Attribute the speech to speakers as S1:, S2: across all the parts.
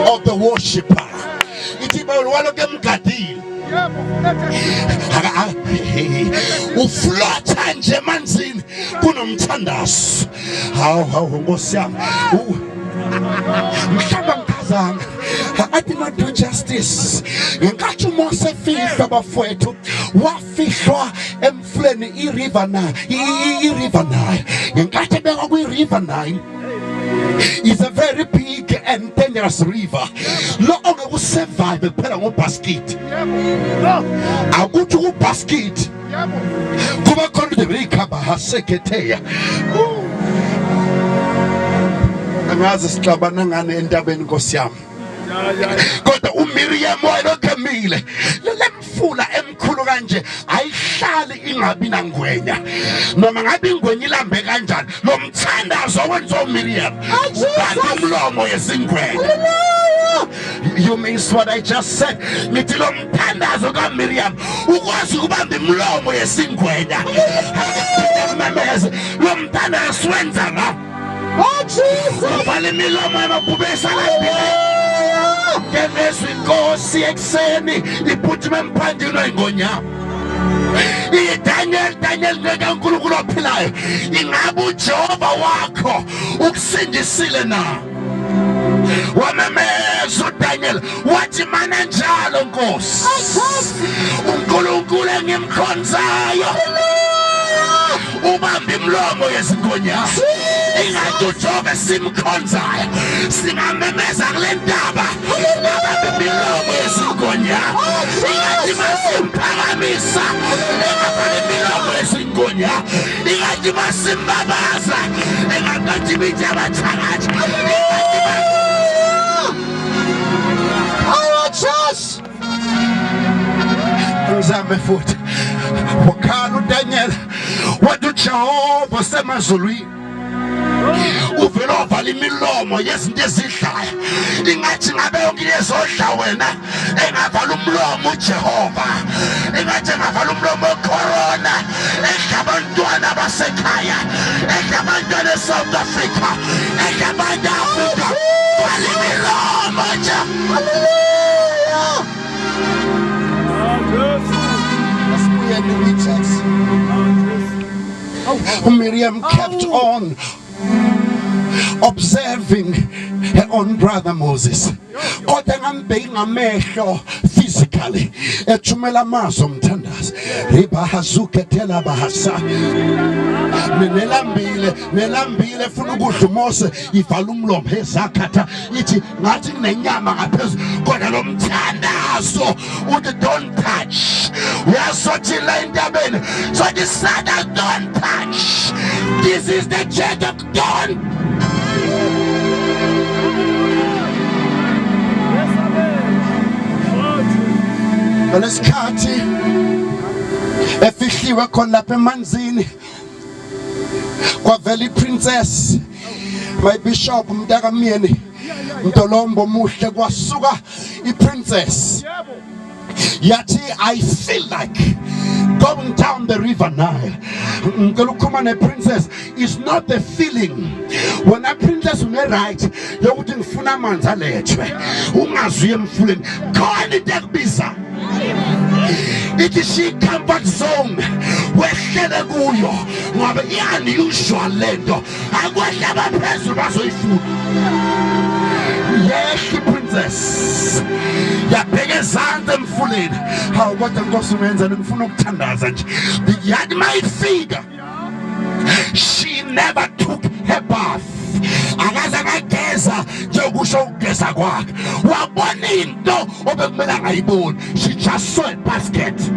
S1: of the worshipper. Ithi bawalo ke mgadile. Uflotha nje emanzini kunomthandazo. Hawu Nkosi yami. Mhlamba mkhazana. I did not do justice. Ngenkathi uMose fihla bafowethu wafihlwa emfuleni i-river Nile. Ngenkathi beka kwi-river Nile is a very big and dangerous river. Lo ongeke survive kuphela ngobasket. Akuthi ubasket. Kuba khona the recover haseketeya. Angazi sixabana ngane entabeni Nkosi yami. Kodwa uMiriam wayelokhemile lemfula emkhulu kanje ayihlali ingabi nangwenya noma ngabe ingwenya ilambe kanjani lo mthandazo wenza uMiriam ubamba umlomo yesingwenya. You miss what I just said. Ngithi lo mthandazo kaMiriam ukwazi ukubamba imlomo yesingwenya. Memeze lo mthandazo wenza nga Jesus vale milomo yamabhubesa lapha. Kenezwi Nkosi ekseni iphuthume emphandeni oyingonya. Daniel ngeke uNkulunkulu ophilayo ingabe uJehova wakho ukusindisile na? Wamemeza uDaniel wathi mana njalo Nkosi uNkulunkulu engimkhonzayo ubambe imlomo yezingonya. Ingadojobe simkhonzayo singamemeza kule ndaba ubambe imlomo yezingonya. Ingathi masimphakamisa engafane imlomo yezingonya. Ingathi masimbabaza engakathi bithi abathakathi. Just uzame futhi wakhala uDaniel wathi uJehova semazulwini uvela wavala imilomo yezinto ezidlayo. Ingathi ngabe yonke yezodla wena engavala umlomo uJehova. Ingathi engavala umlomo corona edla abantwana basekhaya, edla abantwana eSouth Africa, edla abantu Africa. Vala imilomo nje. Miriam kept on observing her own brother Moses. Kodwa ngambheki ngamehlo physically ethumela amazwi omthandazo. Ribahazuke tela bahasa. Nelambile funa ukudla uMose ivala umlomo ezakhatha ithi ngathi kunenyama ngaphezulu kodwa lo mthandazo uthi don't touch. Uyasothi la entabeni sothi Satan don't touch. This is the church of God. Lesikhathi efihliwe khona lapha emanzini kwavela iprincess my bishop mntakamyeni Mtolombo muhle kwasuka iprincess yathi I feel like going down the river Nile. Ngikukhuluma princess is not the feeling. When a princess is right, you wouldn't funa amanzi alethwe. Ungazuye emfuleni. Khona DAMBUZA. It is she comfort zone wehlele kuyo ngoba unusual lento akwahlaba phezulu bazoyifuna. Yes, princess. Yabheka ezantsi emfuleni. Hawu kodwa Nkosi umenza ngifuna ukuthandaza nje. Yathi mayifika. She never took her bath. Akaze akageza njengokusho ukugeza kwakhe. Wabona into obekumele angayiboni. She just saw a basket.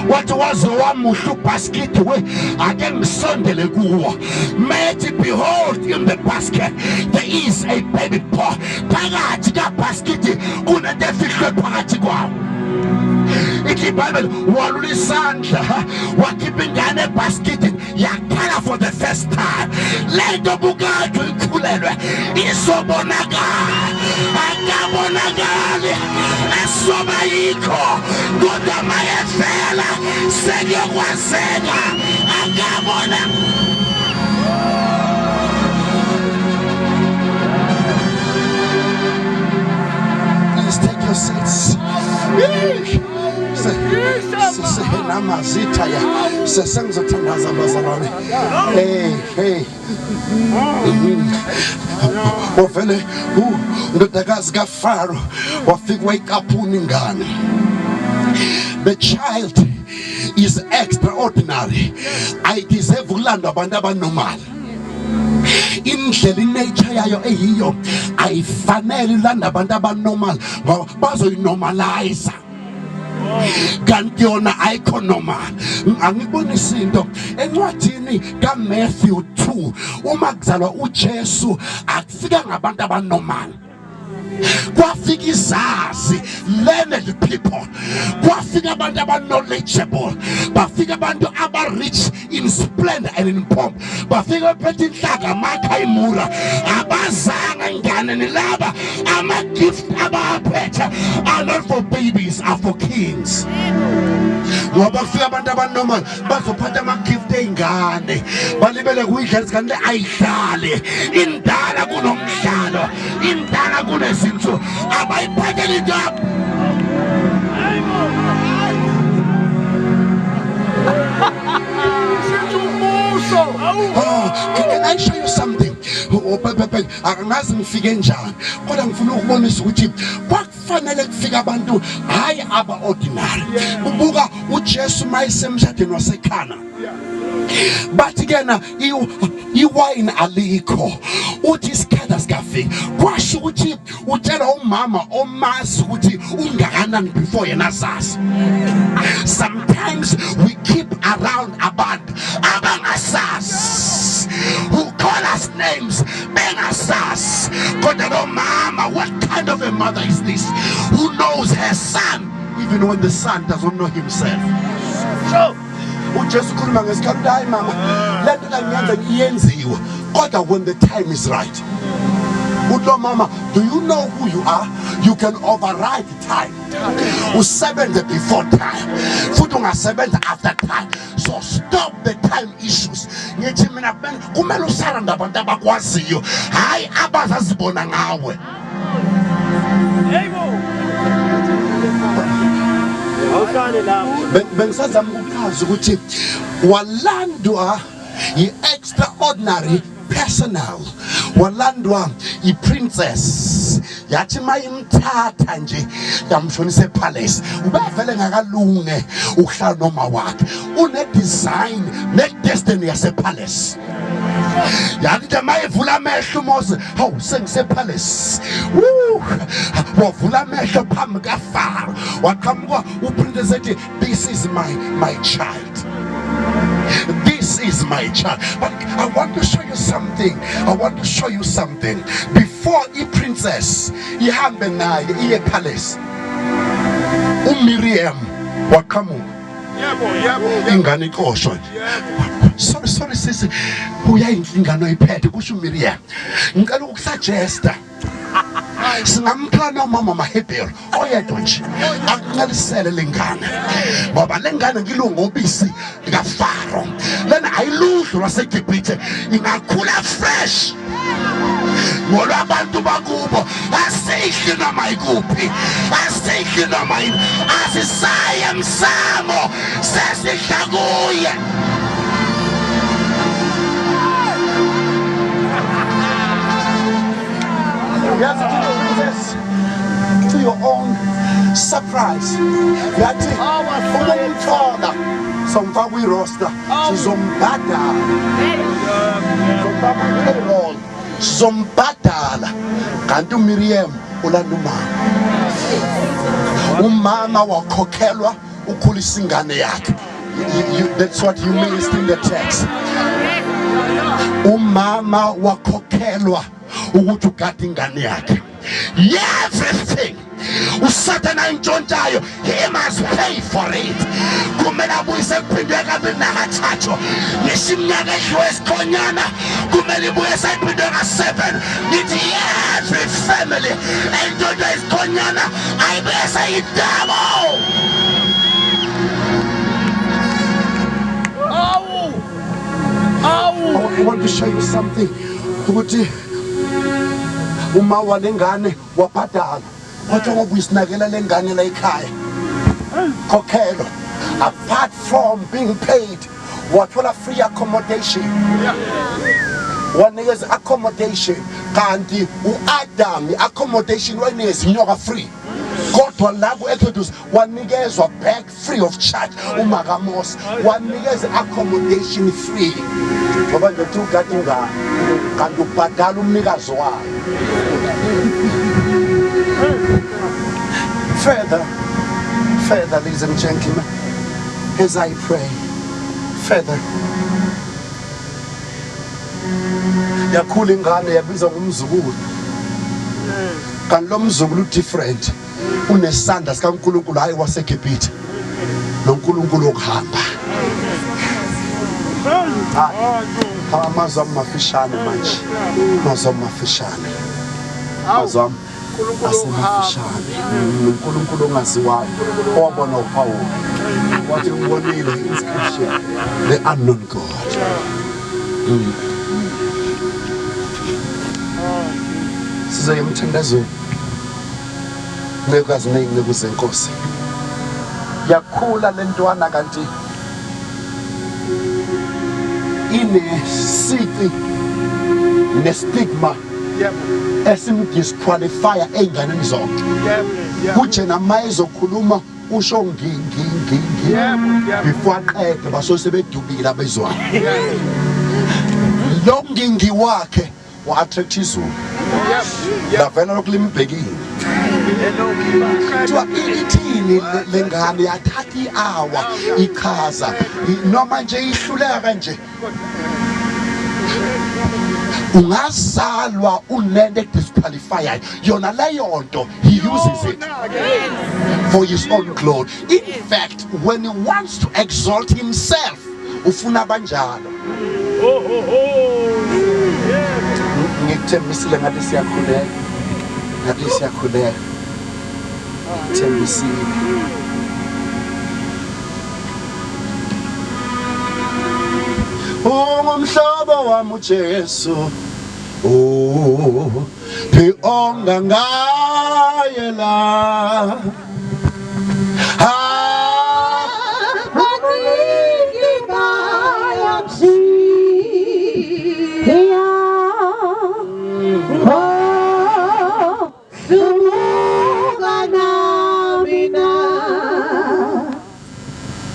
S1: What was the one basket we again Sunday kuwo? Mighty behold in the basket there is a baby boy. Phakathi ka basket kunefihle phakathi kwawo. Ithi Bible walulisandla wakhipha ingane ebasketini yakhala for the first time. Lento bukade ikhulelwe isobonakala akabonakali esoba yikho kodwa mayefela sekuyakwazeka akabona. Namazita ya sesengizothandaza bazalwane. Hey wavele ndodakazi kaFaro wafika wayikaphuna ingane. The child is extraordinary. I deserve ukulanda abantu abanormal. Indlela inature yayo eyiyo ayifanele ulanda abantu abanormal ngoba bazoyinormalize. Kanti yona ayikho normal. Angibonisa into encwadini kaMatthew 2 uma kuzalwa uJesu akufika ngabantu abanormal. Kwafika izazi, learned people, kwafika abantu aba-knowledgeable, bafika abantu aba-rich in splendor and in pomp, bafika bephethe inhlaka amakha imura, abazanga ingane nilaba, ama-gift abaphethe are not for babies, are for kings. Ngoba kufika abantu abanormal bazophatha ama-gift ey'ngane balibele kuyidlala izingane ayidlale indala kunomdlalo, indala kunezinto abayiphathele into yakho. Can I show you something? Angazi ngifike njani kodwa ngifuna ukubonisa ukuthi kwakufanele kufika abantu hayi aba-ordinary. Ubuka uJesu mayisemshadweni waseKhana, bathi kena iwayini alikho, uthi isikhathi sikafika. Kwasho ukuthi utshela umama omazi ukuthi ungakanani before yena azazi. Sometimes we keep around abantu abangasazi, who call us names bengasazi. Kodwa lo mama, what kind of a mother is this who knows her son even when the son doesn't know himself? So uJesu khuluma ngesikhathi hayi mama lento la ngiyenza iyenziwe kodwa when the time is right. Ulo mama, do you know who you are? You can override time. Usebenze before time futhi ungasebenza after time. So stop the time issues. Ngithi mina kumele usara ngabantu abakwaziyo hayi abazazibona ngawe. Bengisazama ukuchaza ukuthi walandwa i-extraordinary personal, walandwa i-princess, yathi mayimthatha nje yamshonisa epalace. Ubevele ngakalunge ukuhlala noma wakhe, une-design ne-destiny yasepalace. Yathi mayevula amehlo uMose, hawu sengisepalace. Wavula amehlo phambi kaFaro, waqhamuka uprincess ethi this is my child. This is my child. But I want to show you something. I want to show you something. Before a princess ihambe naye iye palace, uMiriam waqhamuka. Ingane ixoshwa. Sorry sisi, uyayinhlingano iphethe kusho uMiriam. Ngicela ukusuggesta singamphana mamaHebheru oyedwa nje akuncalisele lengane ngoba lengane ngilunga ubisi likaFaro lena ayiludlu lwaseGibhithe ingakhula fresh ngoba abantu bakubo asidli noma ikuphi, asidli noma yini, asisaye emsamo sesidla kuye. To your own surprise, yathi umthola somfaka kwi-roster sizombhadala kanti uMiriam ulanda umama wakhokhelwa ukhulisa ingane yakhe. That's what you missed in the text. Umama wakhokhelwa ukuthi ugade ingane yakhe. Everything uSathana intshontshayo, he must pay for it. Kumele abuyise kuphindwe kabili nakathathu. Ngisho iminyaka edlule esikhonyana kumele ibuye sayiphindwe ka7. Ngithi every family entshontsha isikhonyana ayibuye sayidabo. I want to show you something. Ukuthi uma walengane wabhadala kodwa ngoba uyisinakela lengane la ekhaya kokhelo apart from being paid wathola free accommodation wanikeza accommodation kanti uAdam accommodation wanikeza inyoka free kodwa la ku-Exodus wanikezwa back free of charge uMakamos wanikeza accommodation free ngoba nje ugada ingane kanti ubhadala umnikazi wayo. Further, ladies and gentlemen, as I pray, further, yakhula ingane yabizwa ngumzukulu kanti lo mzukulu different unesandla sikaNkulunkulu hayi waseGibhithe noNkulunkulu okuhamba. Amazwi amafishane manje, amazwi amafishane, amazwi asemafishane. uNkulunkulu ongaziwayo owabona uPawulu wathi ubonile inscription the unknown God. Size emthandazweni nekazi neyinceku zenkosi yakhula lentwana kanti inesici nestigma esimdisqualifya ey'nganeni zonke. Kujena ma ezokhuluma usho ngingi before aqede basosebedubile abezwana. Lo ngingi wakhe wa-attract izulu lavela lokulimbhekile kuthiwa ithini lengane yathatha i-hour ichaza noma nje ihluleka kanje ungazalwa unento edisqualifyayo yona leyo nto he uses it for his own glory. In fact, when he wants to exalt himself ufuna banjalo. Ngikuthembisile ngathi siyakhuleka, ngikuthembisile. Umhlobo wami uJesu phi ongangaye la